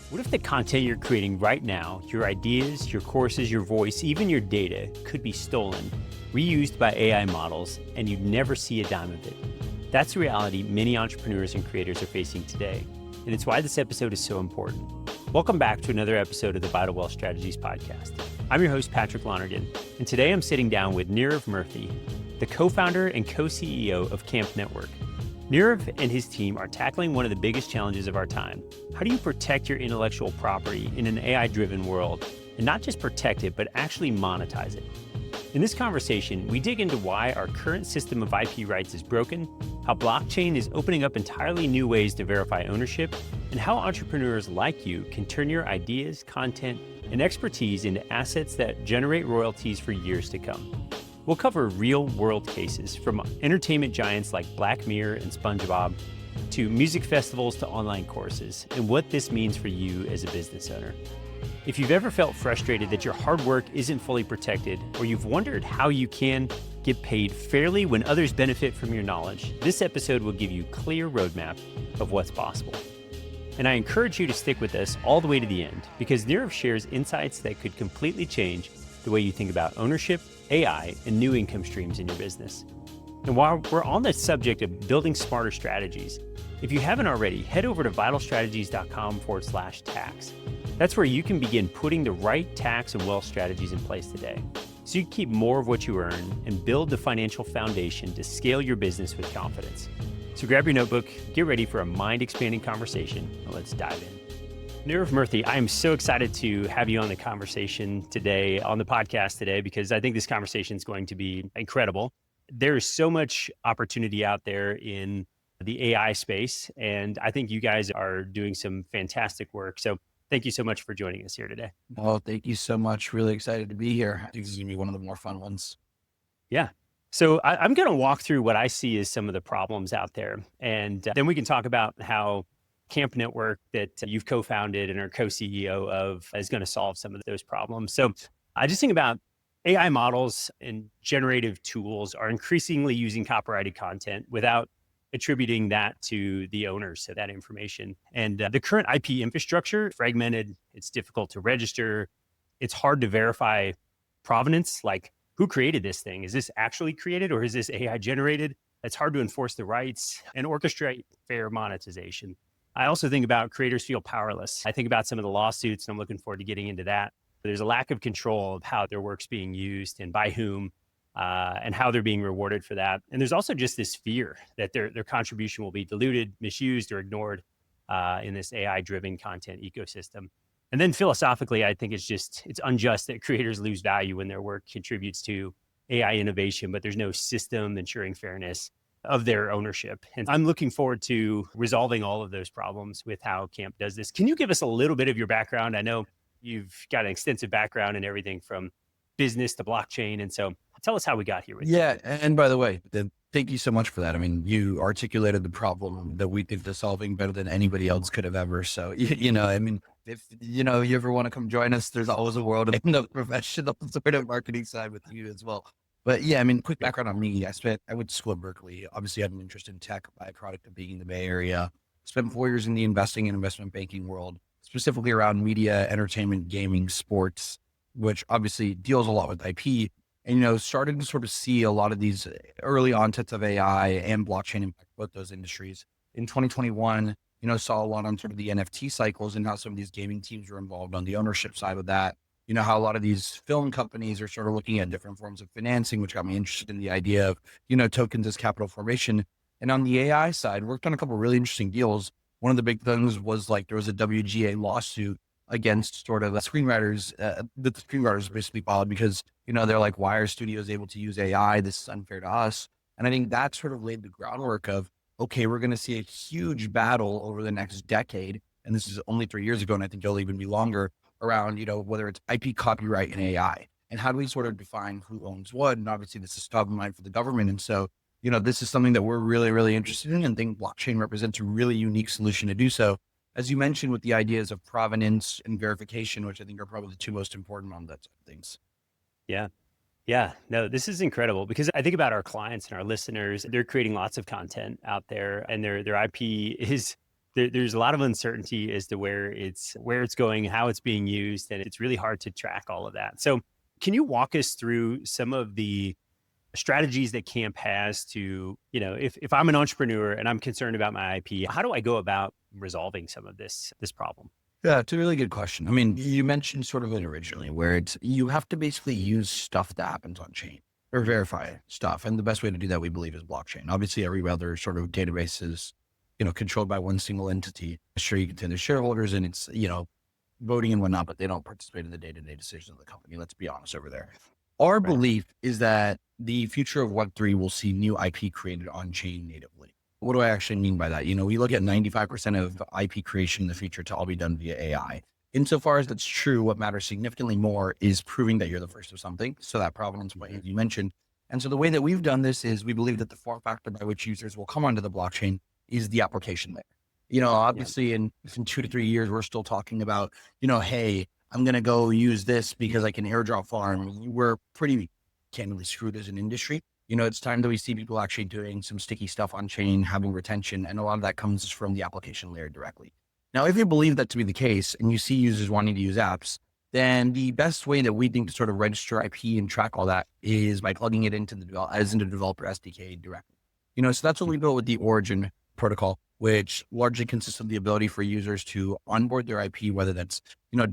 What if the content you're creating right now, your ideas, your courses, your voice, even your data, could be stolen, reused by AI models, and you'd never see a dime of it? That's the reality many entrepreneurs and creators are facing today, and it's why this episode is so important. Welcome back to another episode of the Vital Wealth Strategies podcast. I'm your host, Patrick Lonergan, and today I'm sitting down with Nirav Murthy, the co-founder and co-CEO of Camp Network. Nirav and his team are tackling one of the biggest challenges of our time. How do you protect your intellectual property in an AI-driven world, and not just protect it, but actually monetize it? In this conversation, we dig into why our current system of IP rights is broken, how blockchain is opening up entirely new ways to verify ownership, and how entrepreneurs like you can turn your ideas, content, and expertise into assets that generate royalties for years to come. We'll cover real-world cases from entertainment giants like Black Mirror and SpongeBob to music festivals to online courses, and what this means for you as a business owner. If you've ever felt frustrated that your hard work isn't fully protected, or you've wondered how you can get paid fairly when others benefit from your knowledge, this episode will give you a clear roadmap of what's possible. And I encourage you to stick with us all the way to the end, because Nirav shares insights that could completely change the way you think about ownership, AI, and new income streams in your business. And while we're on the subject of building smarter strategies, if you haven't already, head over to vitalstrategies.com/tax. That's where you can begin putting the right tax and wealth strategies in place today, so you keep more of what you earn and build the financial foundation to scale your business with confidence. So grab your notebook, get ready for a mind-expanding conversation, and let's dive in. Nirav Murthy, I am so excited to have you on the conversation today, on the podcast today, because I think this conversation is going to be incredible. There is so much opportunity out there in the AI space, and I think you guys are doing some fantastic work. So thank you so much for joining us here today. Well, thank you so much. Really excited to be here. I think this is going to be one of the more fun ones. Yeah. So I'm going to walk through what I see as some of the problems out there, and then we can talk about how Camp Network that you've co-founded and are co-CEO of is going to solve some of those problems. So I just think about AI models and generative tools are increasingly using copyrighted content without attributing that to the owners of that information. And the current IP infrastructure, fragmented, it's difficult to register. It's hard to verify provenance, like who created this thing? Is this actually created or is this AI generated? It's hard to enforce the rights and orchestrate fair monetization. I also think about creators feel powerless. I think about some of the lawsuits, and I'm looking forward to getting into that. There's a lack of control of how their work's being used and by whom, and how they're being rewarded for that. And there's also just this fear that their contribution will be diluted, misused, or ignored in this AI-driven content ecosystem. And then philosophically, I think it's unjust that creators lose value when their work contributes to AI innovation, but there's no system ensuring fairness of their ownership. And I'm looking forward to resolving all of those problems with how Camp does this. Can you give us a little bit of your background? I know you've got an extensive background in everything from business to blockchain. And so tell us how we got here. Yeah. And by the way, thank you so much for that. I mean, you articulated the problem that we think they're solving better than anybody else could have ever. So, I mean, if, you ever want to come join us, there's always a world in the professional sort of marketing side with you as well. But yeah, I mean, quick background on me. I went to school at Berkeley. Obviously, I had an interest in tech, byproduct of being in the Bay Area. Spent 4 years in the investing and investment banking world, specifically around media, entertainment, gaming, sports, which obviously deals a lot with IP. And, started to sort of see a lot of these early onsets of AI and blockchain impact both those industries. In 2021, saw a lot on sort of the NFT cycles and how some of these gaming teams were involved on the ownership side of that. How a lot of these film companies are sort of looking at different forms of financing, which got me interested in the idea of, tokens as capital formation. And on the AI side, worked on a couple of really interesting deals. One of the big things was like, there was a WGA lawsuit against sort of the screenwriters, that the screenwriters basically filed because, they're like, why are studios able to use AI? This is unfair to us. And I think that sort of laid the groundwork of, okay, we're going to see a huge battle over the next decade. And this is only 3 years ago. And I think it'll even be longer around, whether it's IP copyright and AI, and how do we sort of define who owns what? And obviously this is top of mind for the government. And so, this is something that we're really, really interested in, and think blockchain represents a really unique solution to do so. As you mentioned, with the ideas of provenance and verification, which I think are probably the two most important on that side of things. Yeah. Yeah, no, this is incredible because I think about our clients and our listeners. They're creating lots of content out there, and their IP is there's a lot of uncertainty as to where it's going, how it's being used, and it's really hard to track all of that. So can you walk us through some of the strategies that Camp has to, if I'm an entrepreneur and I'm concerned about my IP, how do I go about resolving some of this problem? Yeah, it's a really good question. I mean, you mentioned sort of it originally, where you have to basically use stuff that happens on chain or verify stuff. And the best way to do that, we believe, is blockchain. Obviously, every other sort of database is, controlled by one single entity. Sure, you can tell the shareholders and it's, voting and whatnot, but they don't participate in the day-to-day decisions of the company. Let's be honest over there. Our Right. belief is that the future of Web3 will see new IP created on chain natively. What do I actually mean by that? We look at 95% of IP creation in the future to all be done via AI. Insofar as that's true, what matters significantly more is proving that you're the first of something. So that provenance way, as you mentioned. And so the way that we've done this is we believe that the form factor by which users will come onto the blockchain is the application layer. Yeah. Obviously in 2 to 3 years, we're still talking about, hey, I'm going to go use this because I can airdrop farm. We're pretty candidly screwed as an industry. It's time that we see people actually doing some sticky stuff on chain, having retention, and a lot of that comes from the application layer directly. Now, if you believe that to be the case and you see users wanting to use apps, then the best way that we think to sort of register IP and track all that is by plugging it into the developer SDK directly. So that's what we built with the Origin protocol, which largely consists of the ability for users to onboard their IP, whether that's,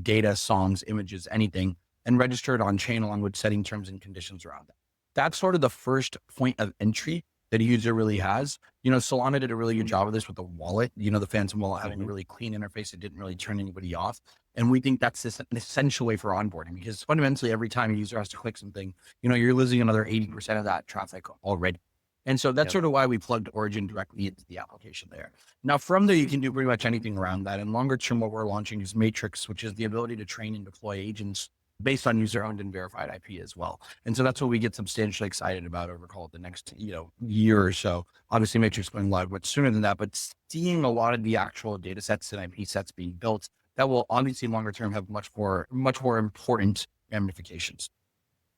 data, songs, images, anything, and register it on chain along with setting terms and conditions around that. That's sort of the first point of entry that a user really has. Solana did a really good job of this with the wallet, the Phantom wallet having a really clean interface. It didn't really turn anybody off. And we think that's an essential way for onboarding because fundamentally every time a user has to click something, you're losing another 80% of that traffic already. And so that's Yep. sort of why we plugged Origin directly into the application there. Now from there, you can do pretty much anything around that. And longer term, what we're launching is Matrix, which is the ability to train and deploy agents based on user owned and verified IP as well. And so that's what we get substantially excited about over call it the next, year or so. Obviously Matrix going live much sooner than that, but seeing a lot of the actual data sets and IP sets being built that will obviously longer term have much more important ramifications.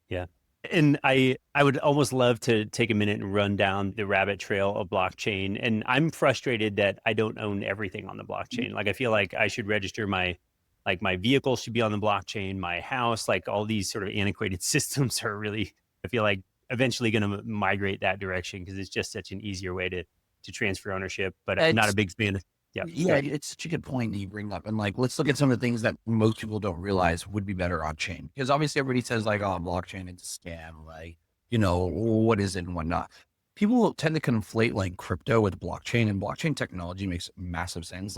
Yeah. And I would almost love to take a minute and run down the rabbit trail of blockchain. And I'm frustrated that I don't own everything on the blockchain. Like I feel like I should register my vehicle should be on the blockchain, my house, like all these sort of antiquated systems are really, I feel like eventually going to migrate that direction because it's just such an easier way to transfer ownership. But I'm not a big fan of, yeah. Yeah, it's such a good point that you bring up. And let's look at some of the things that most people don't realize would be better on chain. Because obviously everybody says oh, blockchain, it's a scam. What is it and whatnot. People tend to conflate crypto with blockchain, and blockchain technology makes massive sense.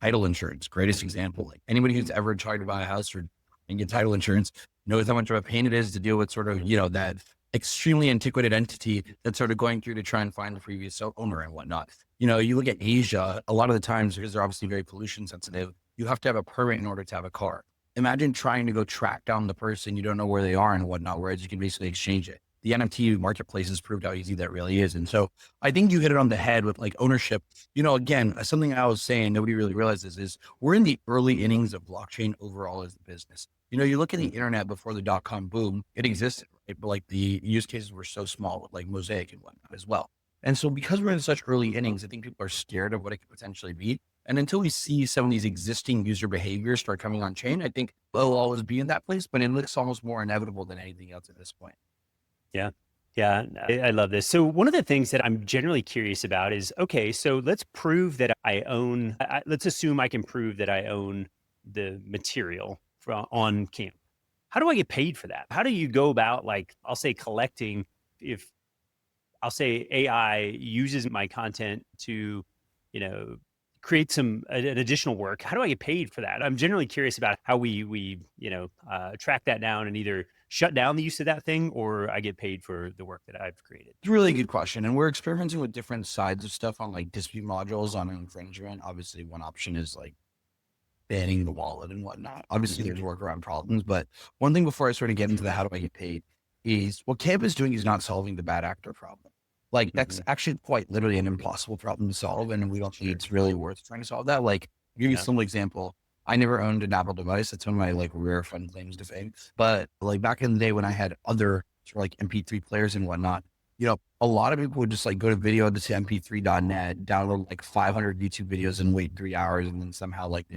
Title insurance, greatest example. Anybody who's ever tried to buy a house and get title insurance knows how much of a pain it is to deal with sort of, that extremely antiquated entity that's sort of going through to try and find the previous owner and whatnot. You look at Asia, a lot of the times, because they're obviously very pollution sensitive, you have to have a permit in order to have a car. Imagine trying to go track down the person, you don't know where they are and whatnot, whereas you can basically exchange it. The NFT marketplace has proved how easy that really is. And so I think you hit it on the head with ownership. Again, something I was saying, nobody really realizes is we're in the early innings of blockchain overall as a business. You look at the internet before the dot-com boom, it existed, right? But the use cases were so small with Mosaic and whatnot as well. And so because we're in such early innings, I think people are scared of what it could potentially be. And until we see some of these existing user behaviors start coming on chain, I think they'll always be in that place, but it looks almost more inevitable than anything else at this point. Yeah. Yeah. I love this. So one of the things that I'm generally curious about is, okay, so let's prove that I own, let's assume I can prove that I own the material on Camp. How do I get paid for that? How do you go about I'll say collecting, if I'll say AI uses my content to, create an additional work. How do I get paid for that? I'm generally curious about how we track that down and either shut down the use of that thing or I get paid for the work that I've created. It's a really good question. And we're experimenting with different sides of stuff on dispute modules on infringement. Obviously, one option is banning the wallet and whatnot. Obviously, there's workaround problems. But one thing before I sort of get into the how do I get paid is what Camp is doing is not solving the bad actor problem. That's actually quite literally an impossible problem to solve. And we don't think it's really worth trying to solve that. I'll give you a simple example. I never owned an Apple device. That's one of my rare fun claims to fame. But back in the day when I had other sort of MP3 players and whatnot, A lot of people would just like go to video.mp3.net, download like 500 YouTube videos and wait 3 hours and then somehow like,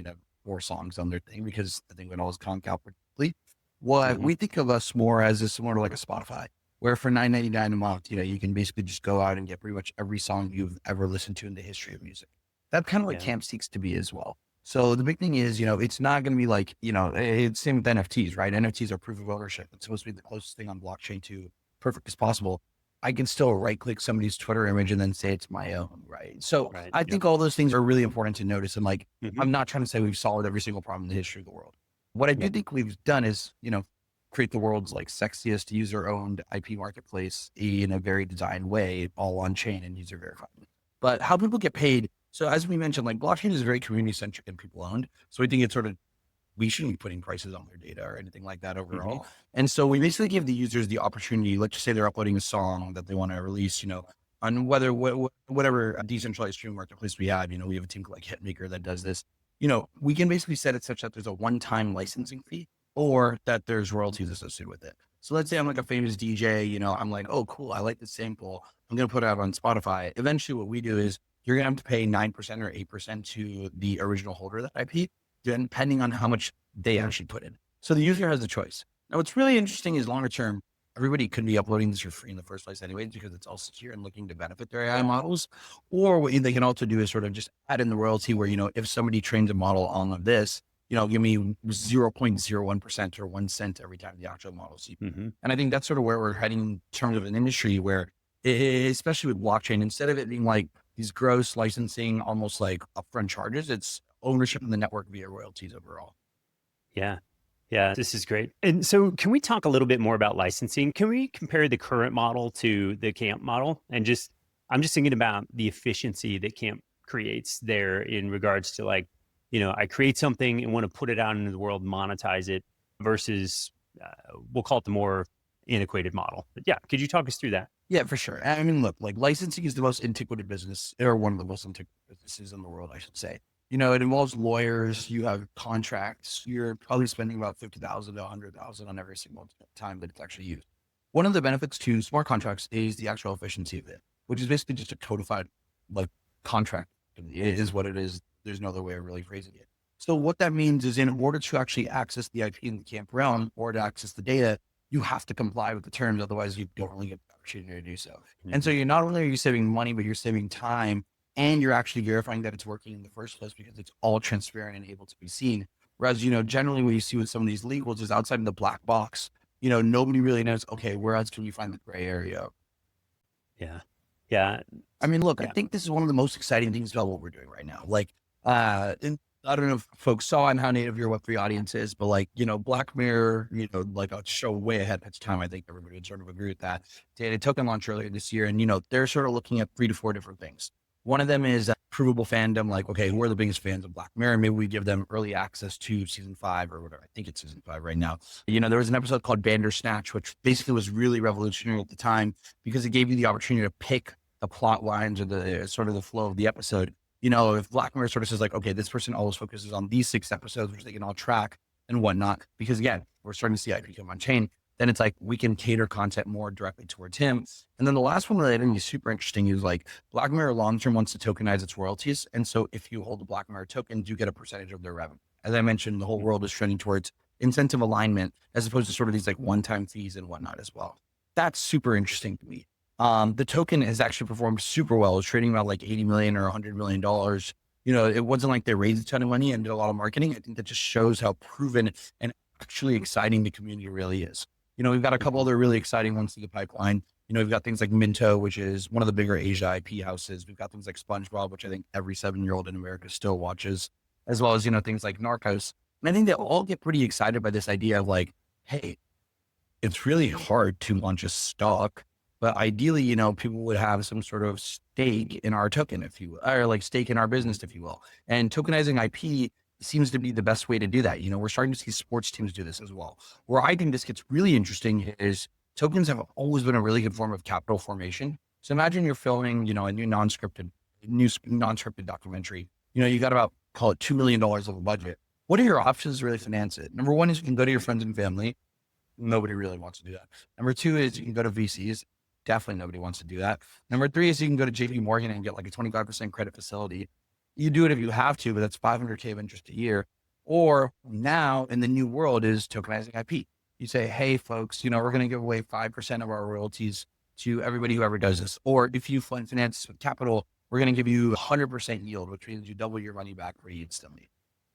4 songs on their thing because the thing would always conk out perfectly. What Mhm. we think of us more as is similar to like a Spotify, where for $9.99 a month, you can basically just go out and get pretty much every song you've ever listened to in the history of music. That's kind of what Yeah. Camp seeks to be as well. So the big thing is, it's not going to be like, it's same with NFTs, right? NFTs are proof of ownership. It's supposed to be the closest thing on blockchain to perfect as possible. I can still right click somebody's Twitter image and then say it's my own, right? So Right. I Yep. think all those things are really important to notice. And like, Mhm. I'm not trying to say we've solved every single problem in the history of the world. What I do Yep. think we've done is, create the world's like sexiest user owned IP marketplace in a very designed way, all on chain and user verified. But how people get paid. So as we mentioned, like blockchain is very community centric and people owned. So I think it's sort of, we shouldn't be putting prices on their data or anything like that Mhm. overall. And so we basically give the users the opportunity, let's just say they're uploading a song that they want to release, on whatever decentralized stream marketplace we have, we have a team like Hitmaker that does this, we can basically set it such that there's a one-time licensing fee or that there's royalties associated with it. So let's say I'm like a famous DJ, I'm like, oh, cool. I like this sample. I'm going to put it out on Spotify. Eventually what we do is you're going to have to pay 9% or 8% to the original holder of that IP, depending on how much they actually put in. So the user has a choice. Now, what's really interesting is longer term, everybody could be uploading this for free in the first place anyways, because it's all secure and looking to benefit their AI models. Or what they can also do is sort of just add in the royalty where, if somebody trains a model on this, give me 0.01% or 1 cent every time the actual model sees. Mhm. And I think that's sort of where we're heading in terms of an industry where, especially with blockchain, instead of it being like these gross licensing, almost like upfront charges, it's ownership in the network via royalties overall. Yeah. Yeah, this is great. And so can we talk a little bit more about licensing? Can we compare the current model to the Camp model? And just I'm just thinking about the efficiency that Camp creates there in regards to like, I create something and want to put it out into the world, monetize it versus we'll call it the more antiquated model. But yeah, could you talk us through that? Yeah, for sure. I mean, look, like licensing is the most antiquated business, or one of the most antiquated businesses in the world, I should say. It involves lawyers. You have contracts. You're probably spending about 50,000 to 100,000 on every single time that it's actually used. One of the benefits to smart contracts is the actual efficiency of it, which is basically just a codified like contract. It is what it is. There's no other way of really phrasing it. So what that means is, in order to actually access the IP in the camp realm or to access the data, you have to comply with the terms. Otherwise, you don't really get the opportunity to do so. And so Mhm. you're not only are you saving money, but you're saving time and you're actually verifying that it's working in the first place because it's all transparent and able to be seen. Whereas, generally what you see with some of these legals is outside of the black box, nobody really knows, okay, where else can we find the gray area? Yeah. Yeah. I mean, look, I Yeah. think this is one of the most exciting things about what we're doing right now. Like, and I don't know if folks saw and how native your Web3 audience is, but like, Black Mirror, like a show way ahead of its time. I think everybody would sort of agree with that. They had a token launch earlier this year, and, they're sort of looking at 3 to 4 different things. One of them is provable fandom. Like, okay, who are the biggest fans of Black Mirror? Maybe we give them early access to season 5 or whatever. I think it's season 5 right now. There was an episode called Bandersnatch, which basically was really revolutionary at the time because it gave you the opportunity to pick the plot lines or the sort of the flow of the episode. If Black Mirror sort of says like, okay, this person always focuses on these 6 episodes, which they can all track and whatnot, because again, we're starting to see IP come on chain, then it's like we can cater content more directly towards him. And then the last one that I think is super interesting is like Black Mirror long-term wants to tokenize its royalties. And so if you hold a Black Mirror token, you get a percentage of their revenue. As I mentioned, the whole world is trending towards incentive alignment as opposed to sort of these like one-time fees and whatnot as well. That's super interesting to me. The token has actually performed super well. It's trading about like 80 million or $100 million. It wasn't like they raised a ton of money and did a lot of marketing. I think that just shows how proven and actually exciting the community really is. We've got a couple Mhm. other really exciting ones in the pipeline. We've got things like Minto, which is one of the bigger Asia IP houses. We've got things like SpongeBob, which I think every 7-year-old in America still watches, as well as, things like Narcos. And I think they all get pretty excited by this idea of like, hey, it's really hard to launch a stock, but ideally, people would have some sort of stake in our token, if you will, or like stake in our business, if you will. And tokenizing IP seems to be the best way to do that. We're starting to see sports teams do this as well. Where I think this gets really interesting is tokens have always been a really good form of capital formation. So imagine you're filming, a new non-scripted documentary. You got about, call it $2 million of a budget. What are your options to really finance it? Number one is you can go to your friends and family. Nobody really wants to do that. Number two is you can go to VCs. Definitely nobody wants to do that. Number three is you can go to JP Morgan and get like a 25% credit facility. You do it if you have to, but that's 500K of interest a year. Or now in the new world is tokenizing IP. You say, hey, folks, we're going to give away 5% of our royalties to everybody who ever does this. Or if you fund finance with capital, we're going to give you 100% yield, which means you double your money back pretty instantly.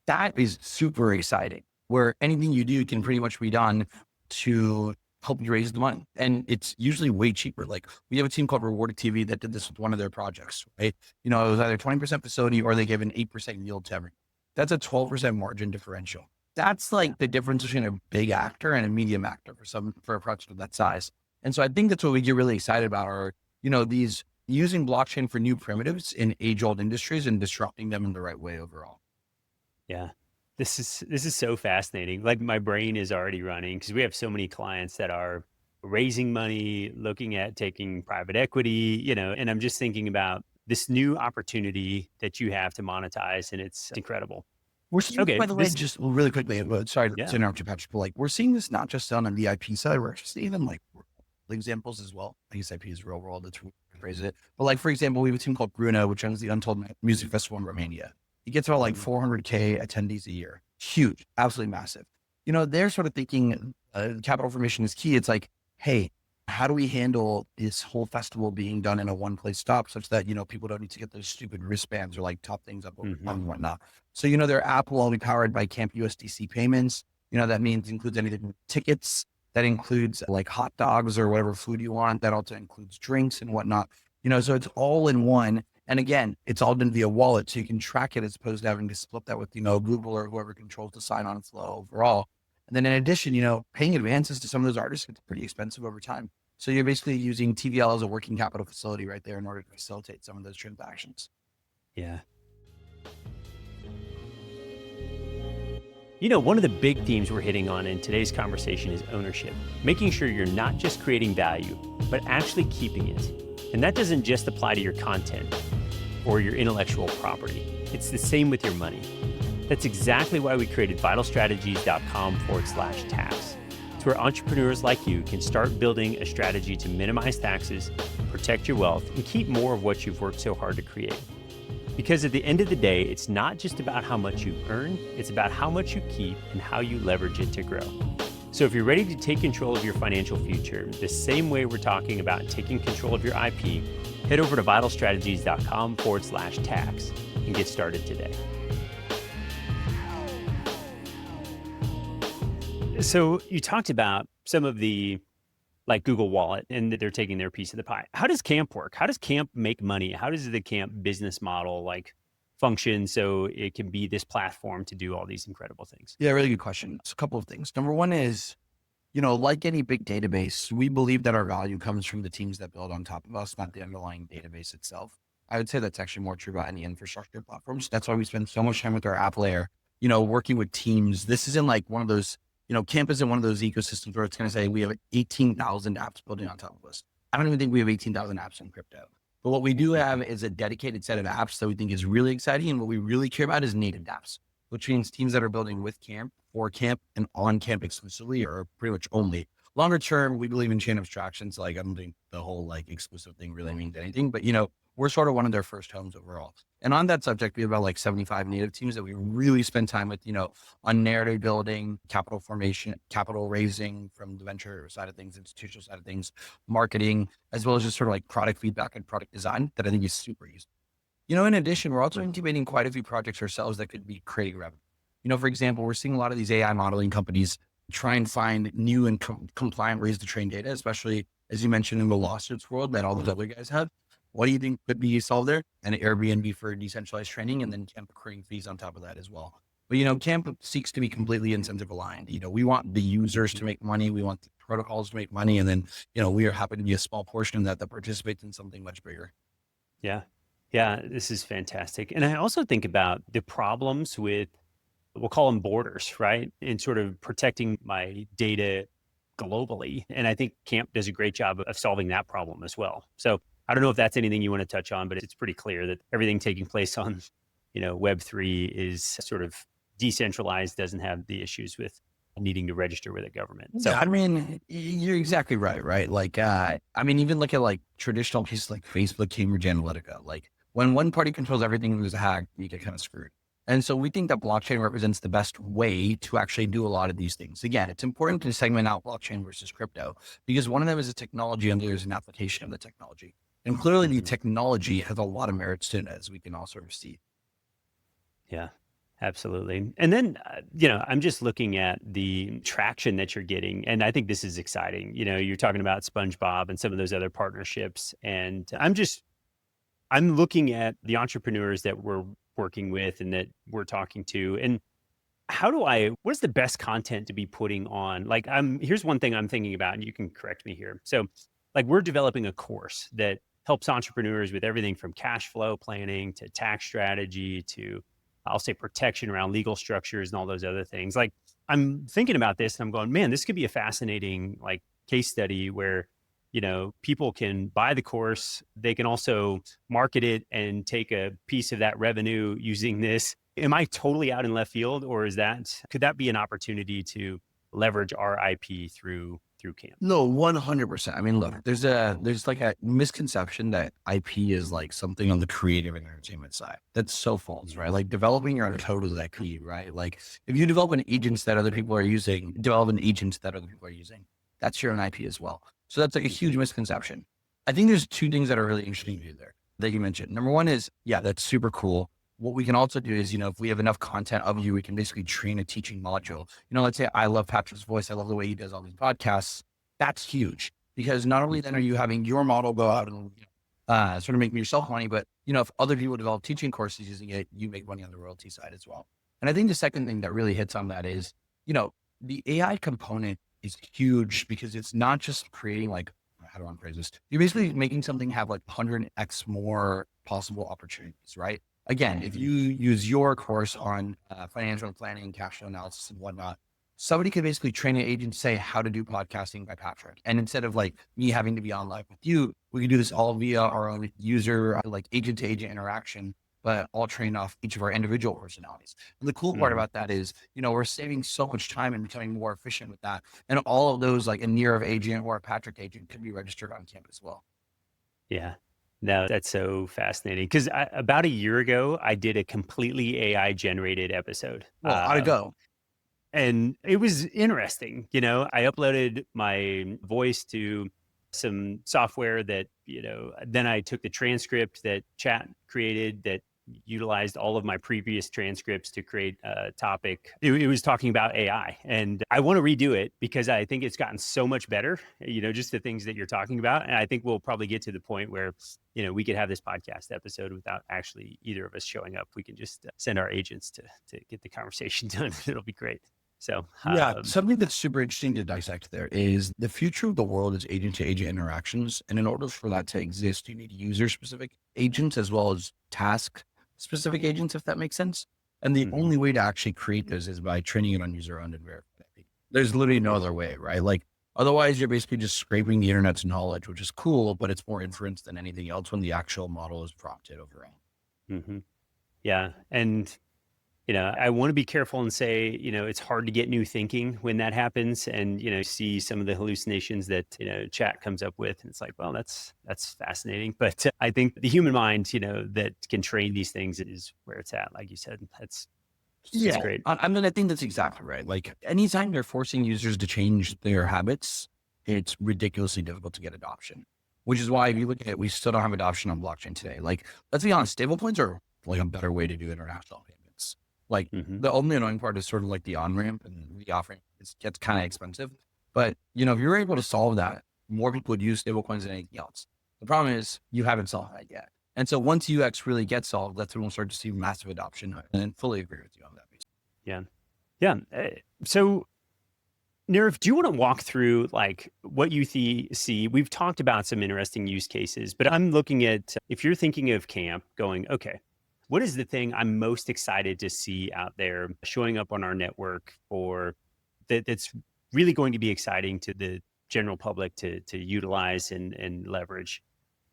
That is super exciting, where anything you do can pretty much be done to help you raise the money. And it's usually way cheaper. Like we have a team called Rewarded TV that did this with one of their projects, right? It was either 20% facility or they gave an 8% yield to everything. That's a 12% margin differential. That's like the difference between a big actor and a medium actor for a project of that size. And so I think that's what we get really excited about are, these using blockchain for new primitives in age-old industries and disrupting them in the right way overall. Yeah. This is so fascinating. Like my brain is already running because we have so many clients that are raising money, looking at taking private equity, and I'm just thinking about this new opportunity that you have to monetize, and it's incredible. We're seeing, Okay, by the way, just really quickly, sorry yeah, to interrupt you, Patrick, but like we're seeing this not just on the IP side, we're just even like examples as well. I guess IP is real world, that's phrase it. But like, for example, we have a team called Bruno, which runs the Untold Music Festival in Romania. He gets about like 400K attendees a year. Huge, absolutely massive. They're sort of thinking capital formation is key. It's like, hey, how do we handle this whole festival being done in a one place stop such that, people don't need to get those stupid wristbands or like top things up and whatnot. So, their app will all be powered by Camp USDC payments. That means includes anything from tickets, that includes like hot dogs or whatever food you want. That also includes drinks and whatnot. So it's all in one. And again, it's all done via wallet. So you can track it as opposed to having to split that with, Google or whoever controls the sign on flow overall. And then in addition, paying advances to some of those artists gets pretty expensive over time. So you're basically using TVL as a working capital facility right there in order to facilitate some of those transactions. Yeah. One of the big themes we're hitting on in today's conversation is ownership, making sure you're not just creating value, but actually keeping it. And that doesn't just apply to your content or your intellectual property. It's the same with your money. That's exactly why we created vitalstrategies.com/tax. It's where entrepreneurs like you can start building a strategy to minimize taxes, protect your wealth, and keep more of what you've worked so hard to create. Because at the end of the day, it's not just about how much you earn, it's about how much you keep and how you leverage it to grow. So if you're ready to take control of your financial future, the same way we're talking about taking control of your IP, head over to vitalstrategies.com/tax and get started today. So you talked about some of the like Google Wallet and that they're taking their piece of the pie. How does Camp work? How does Camp make money? How does the Camp business model function so it can be this platform to do all these incredible things? Yeah, really good question. It's a couple of things. Number one is, like any big database, we believe that our value comes from the teams that build on top of us, not the underlying database itself. I would say that's actually more true about any infrastructure platforms. That's why we spend so much time with our app layer, working with teams. This isn't like one of those, Camp isn't one of those ecosystems where it's going to say we have 18,000 apps building on top of us. I don't even think we have 18,000 apps in crypto. But what we do have is a dedicated set of apps that we think is really exciting. And what we really care about is native apps, which means teams that are building with Camp, for Camp, and on Camp exclusively or pretty much only. Longer term, we believe in chain abstractions. Like I don't think the whole exclusive thing really means anything, but we're sort of one of their first homes overall. And on that subject, we have about 75 native teams that we really spend time with, on narrative building, capital formation, capital raising from the venture side of things, institutional side of things, marketing, as well as just sort of product feedback and product design that I think is super useful. In addition, we're also incubating quite a few projects ourselves that could be creating revenue. For example, we're seeing a lot of these AI modeling companies try and find new and compliant ways to train data, especially as you mentioned in the lawsuits world that all those other guys have. What do you think could be solved there? An Airbnb for decentralized training and then Camp accruing fees on top of that as well. But, Camp seeks to be completely incentive aligned. We want the users to make money. We want the protocols to make money. And then, we are happy to be a small portion of that participates in something much bigger. Yeah. Yeah. This is fantastic. And I also think about the problems with, we'll call them borders, right? And sort of protecting my data globally. And I think Camp does a great job of solving that problem as well. So I don't know if that's anything you want to touch on, but it's pretty clear that everything taking place on, Web3 is sort of decentralized, doesn't have the issues with needing to register with a government. Yeah, So I mean, you're exactly right, right? Like, I mean, even look at like traditional pieces like Facebook, Cambridge Analytica. Like, when one party controls everything and there's a hack, you get kind of screwed. And so we think that blockchain represents the best way to actually do a lot of these things. Again, it's important to segment out blockchain versus crypto because one of them is a technology and the other is an application of the technology. And clearly the technology has a lot of merits to it, as we can also see. yeah, absolutely. And then, I'm just looking at the traction that you're getting. And I think this is exciting. You're talking about SpongeBob and some of those other partnerships. And I'm looking at the entrepreneurs that we're working with and that we're talking to. And what is the best content to be putting on? Like, here's one thing I'm thinking about, and you can correct me here. So, like, we're developing a course that helps entrepreneurs with everything from cash flow planning to tax strategy to, I'll say, protection around legal structures and all those other things. Like, I'm thinking about this and I'm going, man, this could be a fascinating, like, case study where, people can buy the course. They can also market it and take a piece of that revenue using this. Am I totally out in left field, or could that be an opportunity to leverage our IP through Camp? No, 100%. I mean, look, there's like a misconception that IP is like something on the creative and entertainment side. That's so false, right? Like developing your own code is IP, right? Like if you develop an agent that other people are using, that's your own IP as well. So that's like a huge misconception. I think there's two things that are really interesting to do there that you mentioned. Number one is, yeah, that's super cool. What we can also do is, if we have enough content of you, we can basically train a teaching module. Let's say I love Patrick's voice. I love the way he does all these podcasts. That's huge because not only then are you having your model go out and sort of make yourself money, but, if other people develop teaching courses using it, you make money on the royalty side as well. And I think the second thing that really hits on that is, the AI component is huge because it's not just creating like, how do I phrase this? You're basically making something have like 100x more possible opportunities, right? Again, if you use your course on financial planning, cash flow analysis and whatnot, somebody could basically train an agent to say how to do podcasting by Patrick. And instead of like me having to be on live with you, we can do this all via our own user, like agent to agent interaction, but all trained off each of our individual personalities. And the cool part about that is, we're saving so much time and becoming more efficient with that. And all of those, like a Nirav agent or a Patrick agent, could be registered on Camp as well. Yeah. No, that's so fascinating. Because about a year ago, I did a completely AI generated episode. Well, how'd it go? And it was interesting. I uploaded my voice to some software that, then I took the transcript that chat created that utilized all of my previous transcripts to create a topic. It was talking about AI, and I want to redo it because I think it's gotten so much better, just the things that you're talking about. And I think we'll probably get to the point where, we could have this podcast episode without actually either of us showing up. We can just send our agents to get the conversation done. It'll be great. So yeah, something that's super interesting to dissect there is the future of the world is agent to agent interactions. And in order for that to exist, you need user specific agents as well as task specific agents, if that makes sense. And the only way to actually create those is by training it on user owned and verified. There's literally no other way, right? Like otherwise you're basically just scraping the internet's knowledge, which is cool, but it's more inference than anything else when the actual model is prompted overall. Yeah. And I want to be careful and say, it's hard to get new thinking when that happens and, see some of the hallucinations that, chat comes up with. And it's like, well, that's fascinating. But I think the human mind, that can train these things is where it's at. Like you said, it's great. I mean, I think that's exactly right. Like anytime they're forcing users to change their habits, it's ridiculously difficult to get adoption, which is why if you look at it, we still don't have adoption on blockchain today. Like, let's be honest, stablecoins are like a better way to do international payments. Like the only annoying part is sort of like the on-ramp and the offering gets kind of expensive. But, if you're able to solve that, more people would use stablecoins than anything else. The problem is you haven't solved that yet. And so once UX really gets solved, that's when we'll start to see massive adoption and fully agree with you on that. Yeah. Yeah. So Nirav, do you want to walk through like what you see? We've talked about some interesting use cases, but I'm looking at, if you're thinking of Camp going, okay, what is the thing I'm most excited to see out there showing up on our network that's really going to be exciting to the general public to utilize and leverage?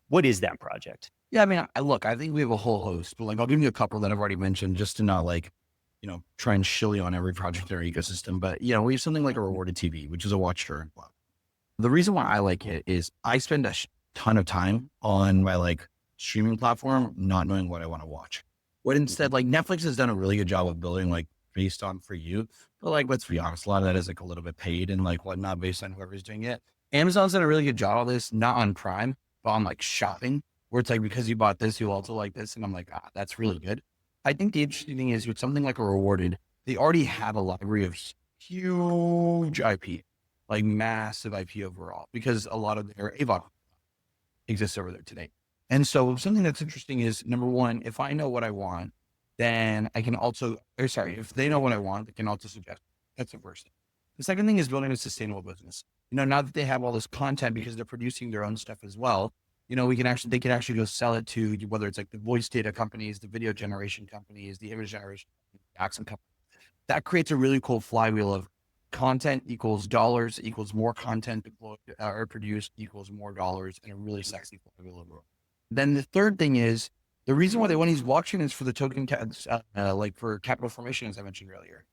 What is that project? Yeah, I mean, I think we have a whole host, but like I'll give you a couple that I've already mentioned just to not like, try and shill you on every project in our ecosystem. But, we have something like a rewarded TV, which is a watch to earn platform. The reason why I like it is I spend a ton of time on my like streaming platform, not knowing what I want to watch. What instead, like Netflix has done a really good job of building like based on for you. But like, let's be honest, a lot of that is like a little bit paid and like whatnot based on whoever's doing it. Amazon's done a really good job of this, not on Prime, but on like shopping, where it's like, because you bought this, you also like this. And I'm like, that's really good. I think the interesting thing is with something like a rewarded, they already have a library of huge IP, like massive IP overall, because a lot of their AVOD exists over there today. And so something that's interesting is number one, if I know what I want, then I can also, if they know what I want, they can also suggest. That's the first thing. The second thing is building a sustainable business. Now that they have all this content because they're producing their own stuff as well, they can actually go sell it to whether it's like the voice data companies, the video generation companies, the image generation accent companies. That creates a really cool flywheel of content equals dollars equals more content deployed or produced equals more dollars, and a really sexy flywheel overall. Then the third thing is the reason why they want to use blockchain is for the token, like for capital formation, as I mentioned earlier.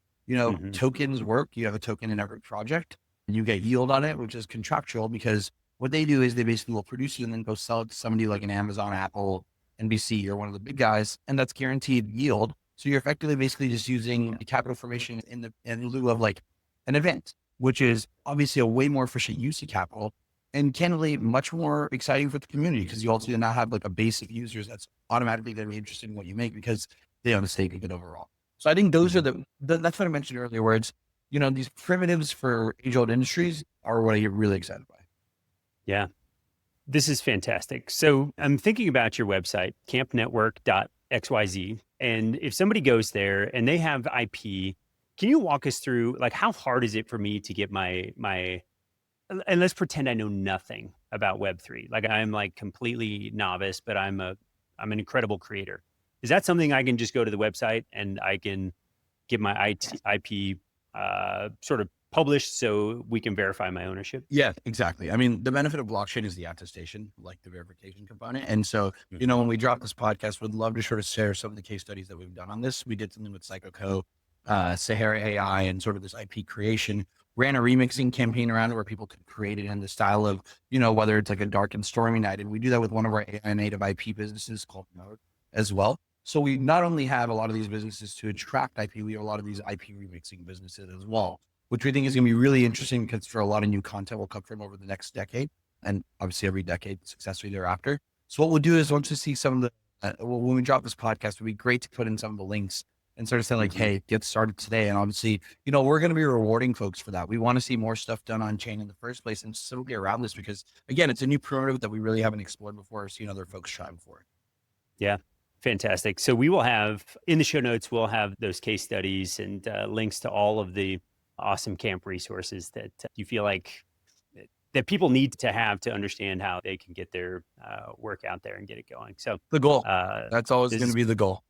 Tokens work. You have a token in every project and you get yield on it, which is contractual, because what they do is they basically will produce it and then go sell it to somebody like an Amazon, Apple, NBC, or one of the big guys. And that's guaranteed yield. So you're effectively basically just using capital formation in lieu of like an event, which is obviously a way more efficient use of capital and candidly much more exciting for the community, because you also now have like a base of users that's automatically going to be interested in what you make because they own a stake of it overall. So I think those are that's what I mentioned earlier, where it's, these primitives for age old industries are what I get really excited by. Yeah, this is fantastic. So I'm thinking about your website, campnetwork.xyz. And if somebody goes there and they have IP, can you walk us through like how hard is it for me to get my and let's pretend I know nothing about Web3. Like I'm like completely novice, but I'm an incredible creator. Is that something I can just go to the website and I can get my IP sort of published so we can verify my ownership? Yeah, exactly. I mean, the benefit of blockchain is the attestation, like the verification component. And so, when we drop this podcast, we'd love to sort of share some of the case studies that we've done on this. We did something with PsychoCo, Sahara AI, and sort of this IP creation. Ran a remixing campaign around it where people could create it in the style of, whether it's like a dark and stormy night. And we do that with one of our AI native IP businesses called Node as well. So we not only have a lot of these businesses to attract IP, we have a lot of these IP remixing businesses as well, which we think is going to be really interesting because for a lot of new content will come from over the next decade, and obviously every decade successfully thereafter. So what we'll do is once we see some of the, when we drop this podcast, it'd be great to put in some of the links and sort of say like, hey, get started today. And obviously, we're going to be rewarding folks for that. We want to see more stuff done on chain in the first place and simply around this, because again, it's a new primitive that we really haven't explored before or seen other folks try before. Yeah. Fantastic. So we will have in the show notes, we'll have those case studies and links to all of the awesome camp resources that you feel like that people need to have to understand how they can get their work out there and get it going. So the goal, that's always going to be the goal.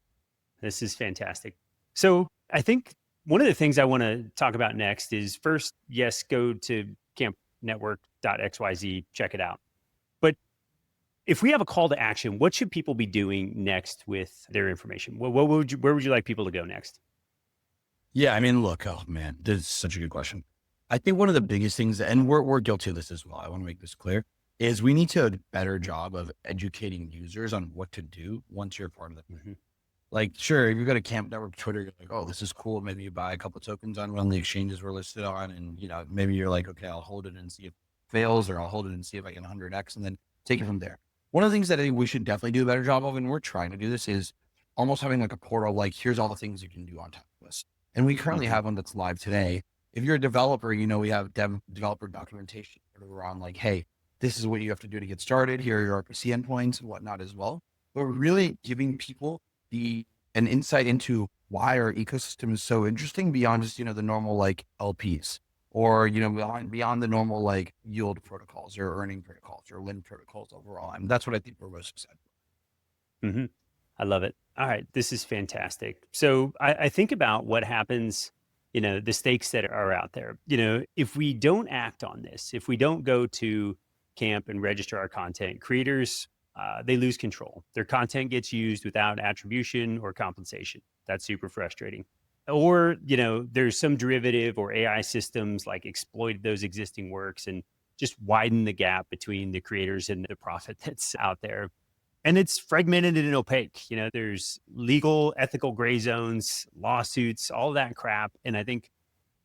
This is fantastic. So I think one of the things I want to talk about next is first, yes, go to campnetwork.xyz, check it out. But if we have a call to action, what should people be doing next with their information? Where would you like people to go next? Yeah, I mean, look, oh man, this is such a good question. I think one of the biggest things, and we're guilty of this as well, I want to make this clear, is we need to do a better job of educating users on what to do once you're part of the Like, sure, if you go to Camp Network Twitter, you're like, oh, this is cool. Maybe you buy a couple of tokens on one of the exchanges we're listed on. And, maybe you're like, okay, I'll hold it and see if it fails, or I'll hold it and see if I can 100X and then take it from there. One of the things that I think we should definitely do a better job of, and we're trying to do this, is almost having like a portal, like here's all the things you can do on top of this. And we currently have one that's live today. If you're a developer, we have developer documentation around like, hey, this is what you have to do to get started. Here are your RPC endpoints and whatnot as well. But really giving people an insight into why our ecosystem is so interesting beyond just, the normal like LPs or, beyond the normal like yield protocols or earning protocols or lend protocols overall. And that's what I think we're most excited about. I love it. All right. This is fantastic. So I think about what happens, the stakes that are out there. If we don't act on this, if we don't go to camp and register our content, creators, they lose control. Their content gets used without attribution or compensation. That's super frustrating. or, there's some derivative or AI systems like exploit those existing works and just widen the gap between the creators and the profit that's out there. And it's fragmented and opaque. There's legal, ethical gray zones, lawsuits, all that crap. And I think,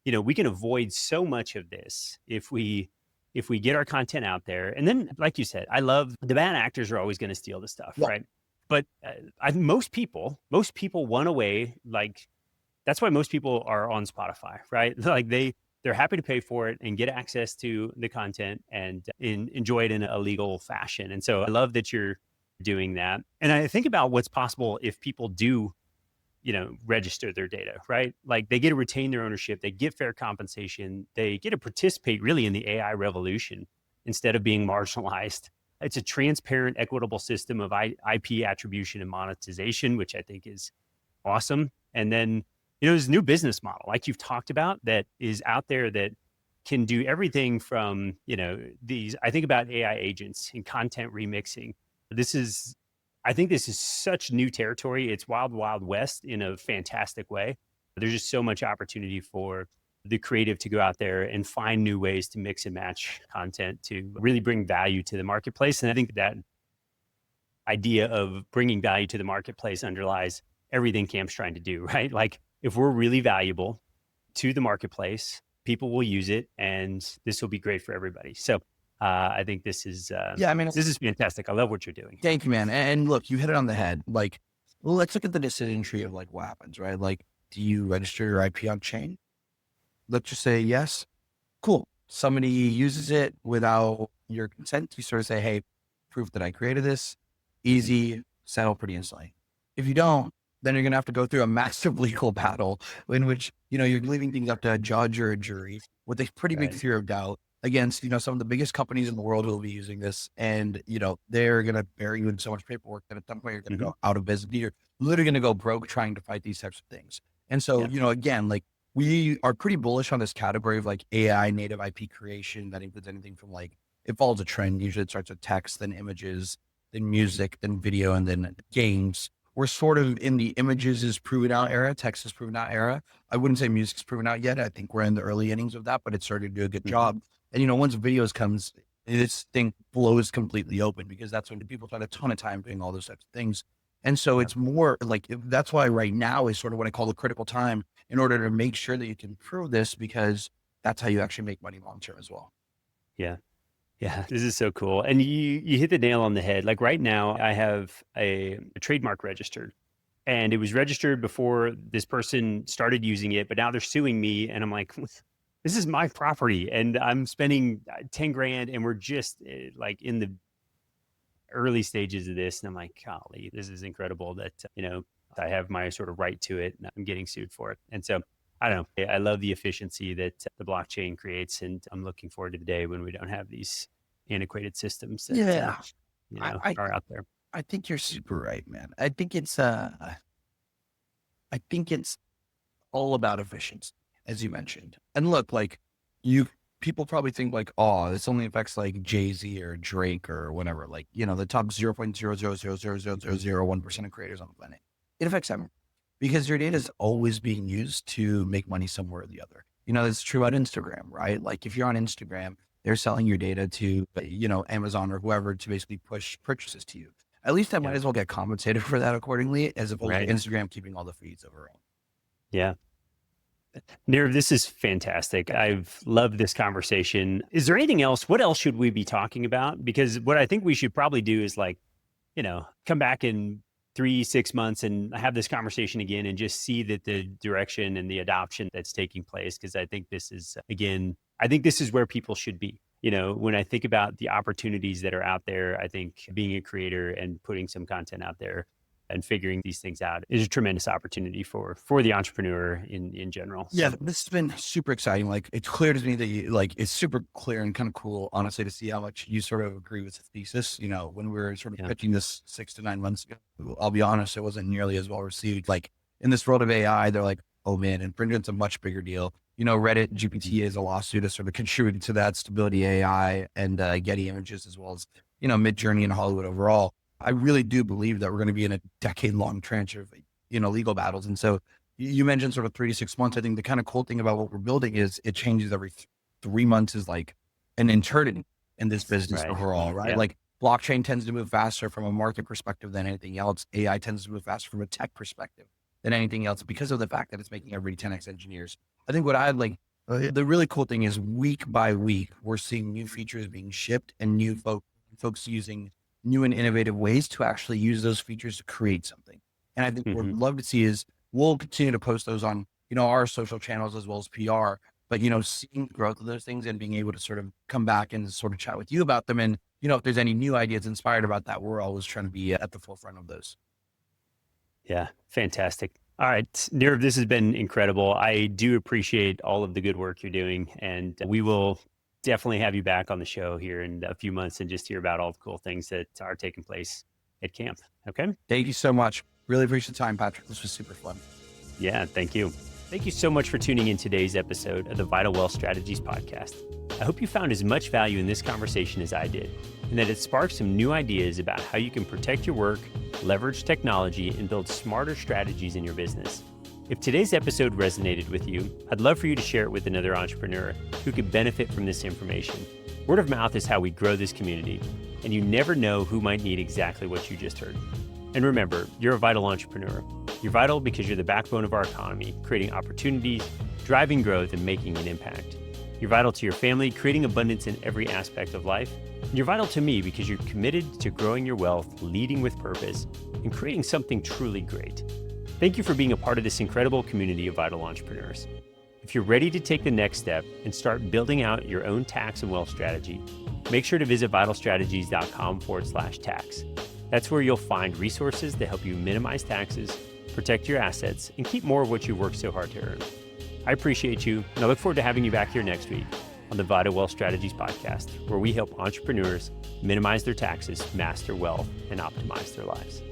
we can avoid so much of this if we get our content out there. And then, like you said, I love the bad actors are always going to steal the stuff, Yeah. right? But most people want a way, like that's why most people are on Spotify, right? Like they're happy to pay for it and get access to the content and enjoy it in a legal fashion. And so I love that you're doing that. And I think about what's possible if people do, register their data, right? Like they get to retain their ownership, they get fair compensation, they get to participate really in the AI revolution instead of being marginalized. It's a transparent, equitable system of IP attribution and monetization, which I think is awesome. And then, there's a new business model, like you've talked about, that is out there that can do everything from, I think about AI agents and content remixing. I think this is such new territory. It's wild, wild west in a fantastic way. There's just so much opportunity for the creative to go out there and find new ways to mix and match content to really bring value to the marketplace. And I think that idea of bringing value to the marketplace underlies everything Cam's trying to do, right? Like if we're really valuable to the marketplace, people will use it and this will be great for everybody. So I think this is this is fantastic. I love what you're doing. Thank you, man. And look, you hit it on the head. Like, well, let's look at the decision tree of like what happens, right? Like, do you register your IP on chain? Let's just say yes. Cool. Somebody uses it without your consent. You sort of say, hey, proof that I created this. Easy, settle pretty instantly. If you don't, then you're going to have to go through a massive legal battle in which, you're leaving things up to a judge or a jury with a pretty big fear of doubt against, some of the biggest companies in the world who will be using this. And, they're going to bury you in so much paperwork that at some point you're going to go out of business. You're literally going to go broke trying to fight these types of things. And so, again, like we are pretty bullish on this category of like AI native IP creation that includes anything from like, it follows a trend. Usually it starts with text, then images, then music, then video, and then games. We're sort of in the images is proven out era, text is proven out era. I wouldn't say music's proven out yet. I think we're in the early innings of that, but it's starting to do a good job. And, once videos comes, this thing blows completely open because that's when people spend a ton of time doing all those types of things. And so it's more like, that's why right now is sort of what I call the critical time in order to make sure that you can prove this, because that's how you actually make money long-term as well. Yeah. Yeah, this is so cool. And you hit the nail on the head. Like right now, I have a trademark registered and it was registered before this person started using it, but now they're suing me. And I'm like, this is my property and I'm spending 10 grand and we're just like in the early stages of this. And I'm like, golly, this is incredible that, I have my sort of right to it and I'm getting sued for it. And so I don't know. I love the efficiency that the blockchain creates, and I'm looking forward to the day when we don't have these antiquated systems that are out there. I think you're super right, man. I think it's all about efficiency, as you mentioned. And look, like people probably think like, oh, this only affects like Jay-Z or Drake or whatever, like, the top 0.0000001% of creators on the planet. It affects everyone. Because your data is always being used to make money somewhere or the other. It's true about Instagram, right? Like if you're on Instagram, they're selling your data to, Amazon or whoever to basically push purchases to you. At least I might as well get compensated for that accordingly, as opposed to Instagram keeping all the feeds overall. Yeah. Nirav, this is fantastic. I've loved this conversation. Is there anything else? What else should we be talking about? Because what I think we should probably do is like, come back in 3-6 months and have this conversation again and just see that the direction and the adoption that's taking place. Cause I think this is, again, where people should be. When I think about the opportunities that are out there, I think being a creator and putting some content out there and figuring these things out is a tremendous opportunity for the entrepreneur in general. Yeah, this has been super exciting. Like it's clear to me that it's super clear and kind of cool, honestly, to see how much you sort of agree with the thesis. When we were sort of pitching this 6 to 9 months ago, I'll be honest, it wasn't nearly as well received. Like in this world of AI, they're like, oh man, infringement's a much bigger deal. Reddit GPT is a lawsuit has sort of contributed to that, Stability AI and Getty Images, as well as, Midjourney and Hollywood overall. I really do believe that we're going to be in a decade-long trench of, legal battles. And so you mentioned sort of 3 to 6 months. I think the kind of cool thing about what we're building is it changes every 3 months is like an eternity in this business Right. overall, right? Yeah. Like blockchain tends to move faster from a market perspective than anything else. AI tends to move faster from a tech perspective than anything else because of the fact that it's making everybody 10x engineers. I think what I like, the really cool thing is week by week, we're seeing new features being shipped and new folks using new and innovative ways to actually use those features to create something. And I think what Hmm. we'd love to see is we'll continue to post those on, our social channels as well as PR, but, seeing the growth of those things and being able to sort of come back and sort of chat with you about them. And, if there's any new ideas inspired about that, we're always trying to be at the forefront of those. Yeah, fantastic. All right, Nirav, this has been incredible. I do appreciate all of the good work you're doing, and we will definitely have you back on the show here in a few months and just hear about all the cool things that are taking place at camp. Okay? Thank you so much. Really appreciate the time, Patrick. This was super fun. Yeah, thank you. Thank you so much for tuning in today's episode of the Vital Wealth Strategies podcast. I hope you found as much value in this conversation as I did, and that it sparked some new ideas about how you can protect your work, leverage technology, and build smarter strategies in your business. If today's episode resonated with you, I'd love for you to share it with another entrepreneur who could benefit from this information. Word of mouth is how we grow this community, and you never know who might need exactly what you just heard. And remember, you're a vital entrepreneur. You're vital because you're the backbone of our economy, creating opportunities, driving growth, and making an impact. You're vital to your family, creating abundance in every aspect of life. And you're vital to me because you're committed to growing your wealth, leading with purpose, and creating something truly great. Thank you for being a part of this incredible community of vital entrepreneurs. If you're ready to take the next step and start building out your own tax and wealth strategy, make sure to visit vitalstrategies.com/tax. That's where you'll find resources that help you minimize taxes, protect your assets, and keep more of what you've worked so hard to earn. I appreciate you, and I look forward to having you back here next week on the Vital Wealth Strategies podcast, where we help entrepreneurs minimize their taxes, master wealth, and optimize their lives.